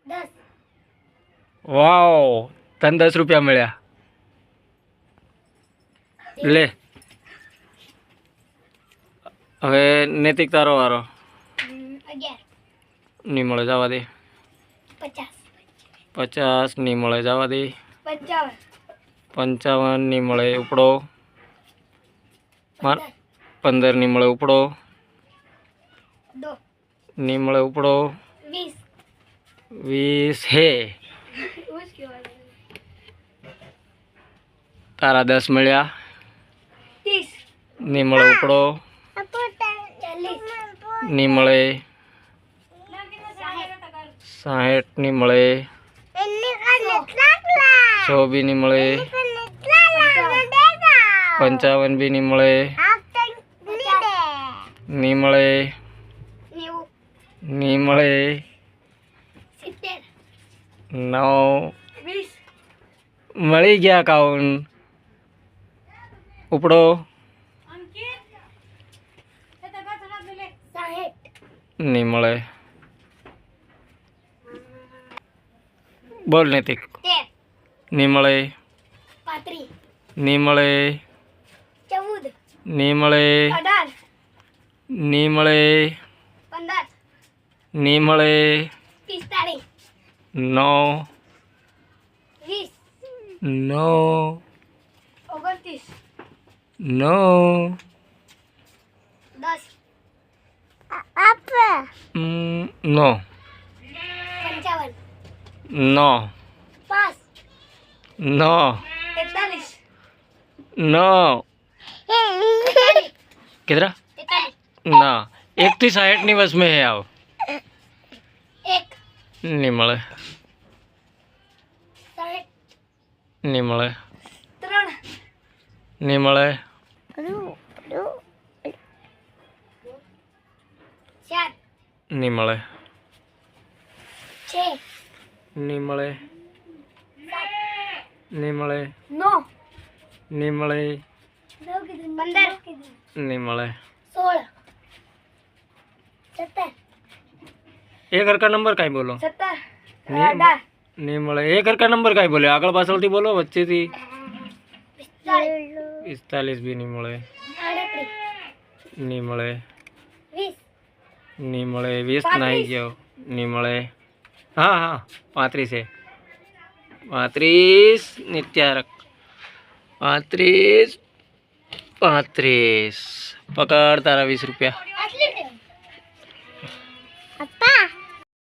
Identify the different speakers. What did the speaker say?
Speaker 1: 10.
Speaker 2: વાવ, તને 10 રૂપિયા મળ્યા. લે હવે નૈતિક તારો વારો.
Speaker 1: 11.
Speaker 2: નહીં મળે, જવા દે.
Speaker 1: 50.
Speaker 2: 50 નહીં મળે, જવા દે.
Speaker 1: 55.
Speaker 2: 55 નહીં મળે, ઉપડો. 15 નહીં મળે, ઉપડો.
Speaker 1: 2.
Speaker 2: નહીં મળે, ઉપડો.
Speaker 1: 20.
Speaker 2: 20 હે. તારા 10 મળ્યા.
Speaker 1: 30.
Speaker 2: નહીં મળે, ઉપડો.
Speaker 1: 40.
Speaker 2: નહીં મળે. 60 નહીં મળે. 100 બી નહીં મળે. 55 બી નહીં મળે. નહીં મળે. નહીં મળે. 9 મળી ગયા કાઉન. ઉપડો. નહીં મળે. બોલ નૈતિક. નહીં મળે.
Speaker 1: 35.
Speaker 2: નહીં મળે.
Speaker 1: 14.
Speaker 2: નહીં મળે.
Speaker 1: 18.
Speaker 2: નહીં મળે.
Speaker 1: 15.
Speaker 2: નહીં મળે.
Speaker 1: 45.
Speaker 2: 9
Speaker 1: 20.
Speaker 2: 9
Speaker 1: 29.
Speaker 2: 9
Speaker 1: 10.
Speaker 2: નો
Speaker 1: 55.
Speaker 2: નો
Speaker 1: 5.
Speaker 2: નો
Speaker 1: 41.
Speaker 2: નો किधर
Speaker 1: 41.
Speaker 2: ना 1 થી 60 ની વસ में है आओ
Speaker 1: 1.
Speaker 2: नहीं મળે.
Speaker 1: 60.
Speaker 2: नहीं મળે.
Speaker 1: 3.
Speaker 2: नहीं મળે.
Speaker 1: 4.
Speaker 2: नहीं મળે.
Speaker 1: 6.
Speaker 2: नहीं મળે.
Speaker 1: 7.
Speaker 2: नहीं મળે.
Speaker 1: 9.
Speaker 2: नहीं મળે.
Speaker 1: 15.
Speaker 2: नहीं મળે.
Speaker 1: 16. 17.
Speaker 2: एक घर का नंबर काई बोलो.
Speaker 1: 17.
Speaker 2: नहीं
Speaker 1: 18.
Speaker 2: नहीं મળે. एक घर का नंबर काई बोले. આગળ પાછળથી બોલો, વચ્ચેથી. 45 भी नहीं મળે.
Speaker 1: 38.
Speaker 2: नहीं મળે.
Speaker 1: 20.
Speaker 2: नहीं મળે. 20 नहीं ગયો. नहीं મળે. हाँ हाँ 35 है. 35 નિત્યારક. 35 35 પકડ તારા 20 રૂપિયા.
Speaker 1: Apa?